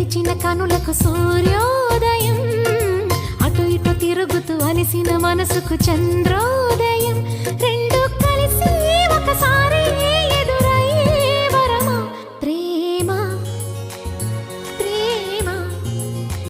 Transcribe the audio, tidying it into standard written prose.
తెరిచిన కనులకు సూర్యోదయం, అటు ఇటు తిరుగుతూ అలిసిన మనసుకు చంద్రోదయం. రెండు కలిసి ఒకసారి